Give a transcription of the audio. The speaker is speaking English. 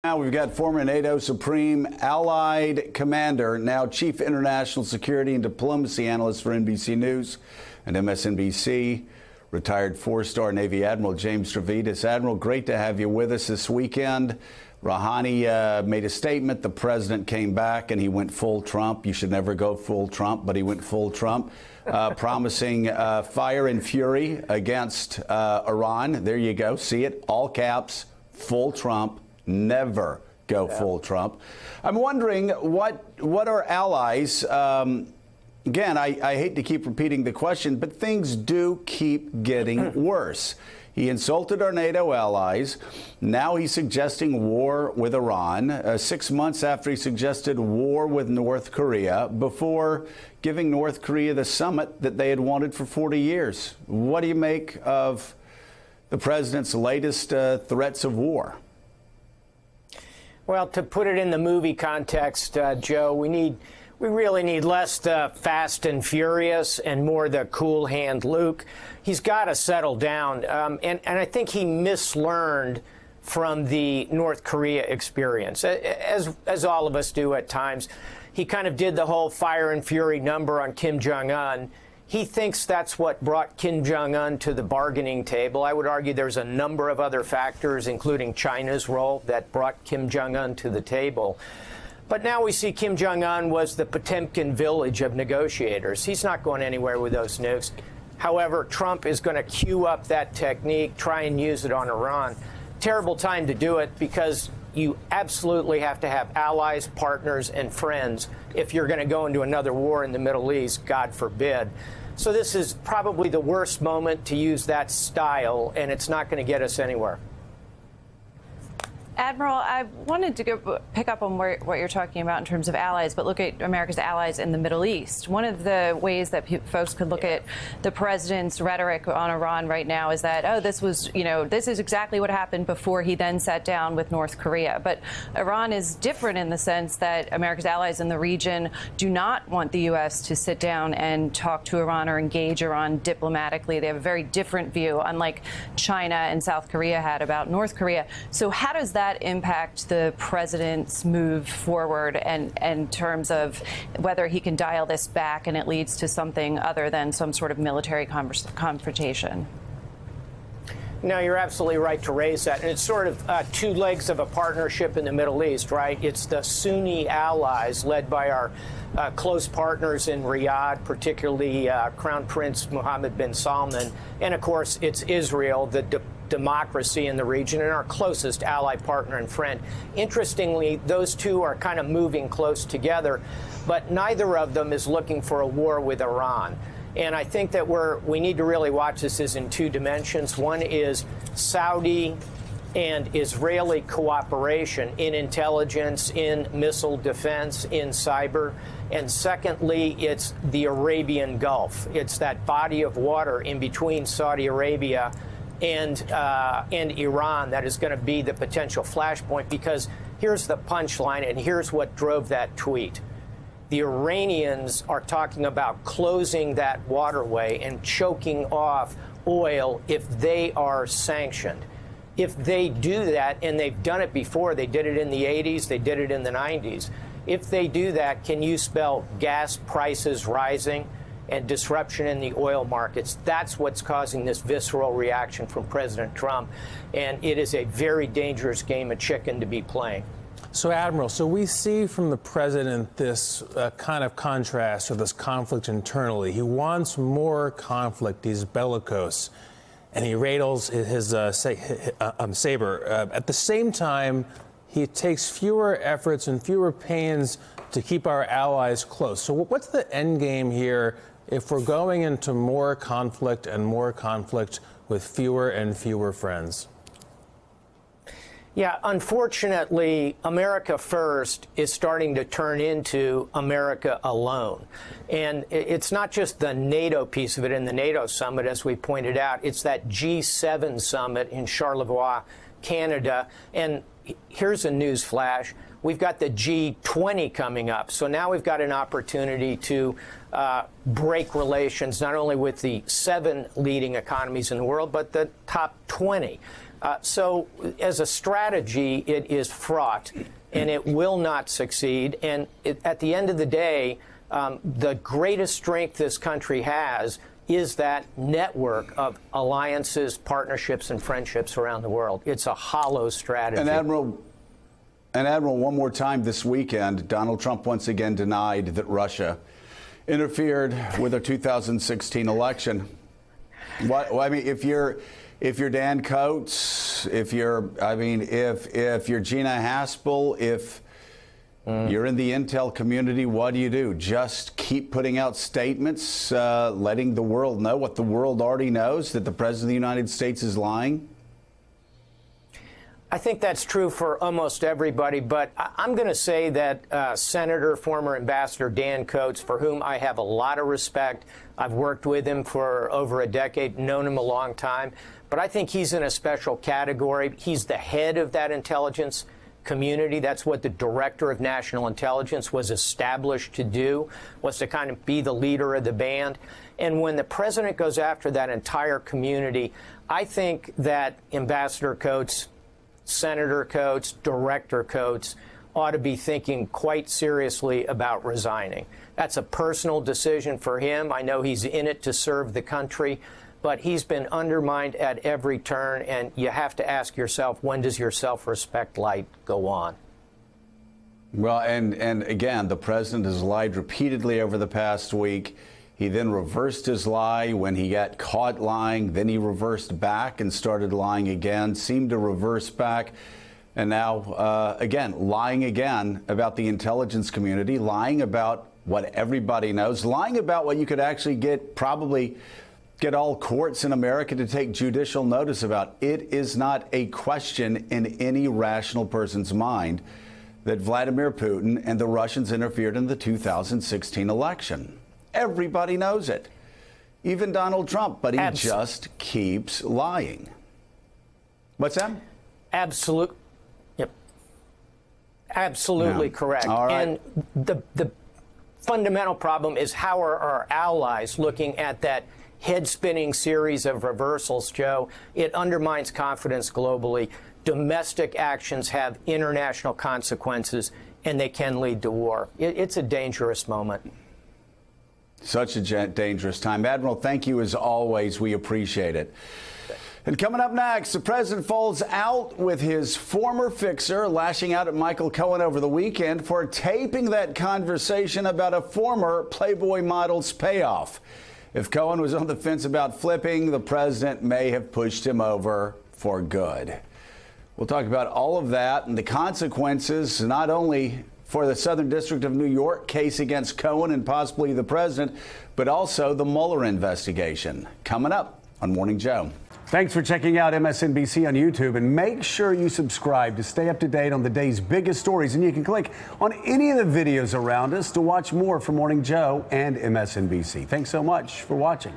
Now we've got former NATO Supreme Allied Commander, now Chief International Security and Diplomacy Analyst for NBC News and MSNBC, retired four-star Navy Admiral James Stavridis. Admiral, great to have you with us this weekend. Rouhani made a statement. The president came back and he went full Trump. You should never go full Trump, but he went full Trump, promising fire and fury against Iran. There you go. See it? All caps, full Trump. Never go full Trump. I'm wondering what our allies, again, I hate to keep repeating the question, but things do keep getting worse. He insulted our NATO allies. Now he's suggesting war with Iran, 6 months after he suggested war with North Korea, before giving North Korea the summit that they had wanted for 40 years. What do you make of the president's latest threats of war? Well, to put it in the movie context, Joe, we really need less the Fast and Furious and more the cool hand Luke. He's got to settle down. And I think he mislearned from the North Korea experience, as all of us do at times. He kind of did the whole fire and fury number on Kim Jong-un. He thinks that's what brought Kim Jong-un to the bargaining table. I would argue there's a number of other factors, including China's role, that brought Kim Jong-un to the table. But now we see Kim Jong-un was the Potemkin village of negotiators. He's not going anywhere with those nukes. However, Trump is going to queue up that technique, try and use it on Iran. Terrible time to do it, because you absolutely have to have allies, partners, and friends if you're going to go into another war in the Middle East, God forbid. So this is probably the worst moment to use that style, and it's not going to get us anywhere. Admiral, I wanted to pick up on what you're talking about in terms of allies, but look at America's allies in the Middle East. One of the ways that folks could look at the president's rhetoric on Iran right now is that, oh, this is exactly what happened before he then sat down with North Korea. But Iran is different in the sense that America's allies in the region do not want the U.S. to sit down and talk to Iran or engage Iran diplomatically. They have a very different view, unlike China and South Korea had about North Korea. So how does that impact the president's move forward, and in terms of whether he can dial this back and it leads to something other than some sort of military confrontation? No, you're absolutely right to raise that. And it's sort of two legs of a partnership in the Middle East, right? It's the Sunni allies led by our close partners in Riyadh, particularly Crown Prince Mohammed bin Salman. And, of course, it's Israel, the democracy in the region, and our closest ally, partner, and friend. Interestingly, those two are kind of moving close together, but neither of them is looking for a war with Iran. And I think that we need to really watch this as in two dimensions. One is Saudi and Israeli cooperation in intelligence, in missile defense, in cyber. And secondly, it's the Arabian Gulf. It's that body of water in between Saudi Arabia and Iran that is going to be the potential flashpoint, because here's the punchline, and here's what drove that tweet. The Iranians are talking about closing that waterway and choking off oil if they are sanctioned. If they do that, and they've done it before, they did it in the 80s, they did it in the 90s. If they do that, can you spell gas prices rising and disruption in the oil markets? That's what's causing this visceral reaction from President Trump. And it is a very dangerous game of chicken to be playing. So, Admiral, so we see from the president this kind of contrast or this conflict internally. He wants more conflict. He's bellicose, and he rattles his saber. At the same time, he takes fewer efforts and fewer pains to keep our allies close. So what's the end game here if we're going into more conflict and more conflict with fewer and fewer friends? Yeah, unfortunately, America First is starting to turn into America Alone. And it's not just the NATO piece of it in the NATO summit, as we pointed out. It's that G7 summit in Charlevoix, Canada. And here's a news flash. We've got the G20 coming up. So now we've got an opportunity to break relations not only with the 7 leading economies in the world, but the top 20. So as a strategy, it is fraught, and it will not succeed. And at the end of the day, the greatest strength this country has is that network of alliances, partnerships, and friendships around the world. It's a hollow strategy. And Admiral, one more time this weekend, Donald Trump once again denied that Russia interfered with the 2016 election. I mean, if you're Dan Coats, if you're Gina Haspel, if you're in the intel community, what do? Just keep putting out statements, letting the world know what the world already knows, that the President of the United States is lying? I think that's true for almost everybody, but I'm going to say that Senator, former Ambassador Dan Coats, for whom I have a lot of respect, I've worked with him for over a decade, known him a long time, but I think he's in a special category. He's the head of that intelligence community. That's what the Director of National Intelligence was established to do, was to kind of be the leader of the band. And when the president goes after that entire community, I think that Ambassador Coats, Senator Coats, Director Coats ought to be thinking quite seriously about resigning. That's a personal decision for him. I know he's in it to serve the country, but he's been undermined at every turn, and you have to ask yourself, when does your self-respect light go on? Well, and again, the president has lied repeatedly over the past week. He then reversed his lie when he got caught lying. Then he reversed back and started lying again, seemed to reverse back. And now, again, lying again about the intelligence community, lying about what everybody knows, lying about what you could actually probably get all courts in America to take judicial notice about. It is not a question in any rational person's mind that Vladimir Putin and the Russians interfered in the 2016 election. Everybody knows it, even Donald Trump, but he just keeps lying. What's that? Absolutely. Yep. Absolutely correct. All right. And the fundamental problem is, how are our allies looking at that head-spinning series of reversals, Joe? It undermines confidence globally. Domestic actions have international consequences, and they can lead to war. It's a dangerous moment. Such a dangerous time. Admiral, thank you as always. We appreciate it. And coming up next, the president falls out with his former fixer, lashing out at Michael Cohen over the weekend for taping that conversation about a former Playboy model's payoff. If Cohen was on the fence about flipping, the president may have pushed him over for good. We'll talk about all of that and the consequences, not only for the Southern District of New York case against Cohen and possibly the president, but also the Mueller investigation. Coming up on Morning Joe. Thanks for checking out MSNBC on YouTube, and make sure you subscribe to stay up to date on the day's biggest stories. And you can click on any of the videos around us to watch more from Morning Joe and MSNBC. Thanks so much for watching.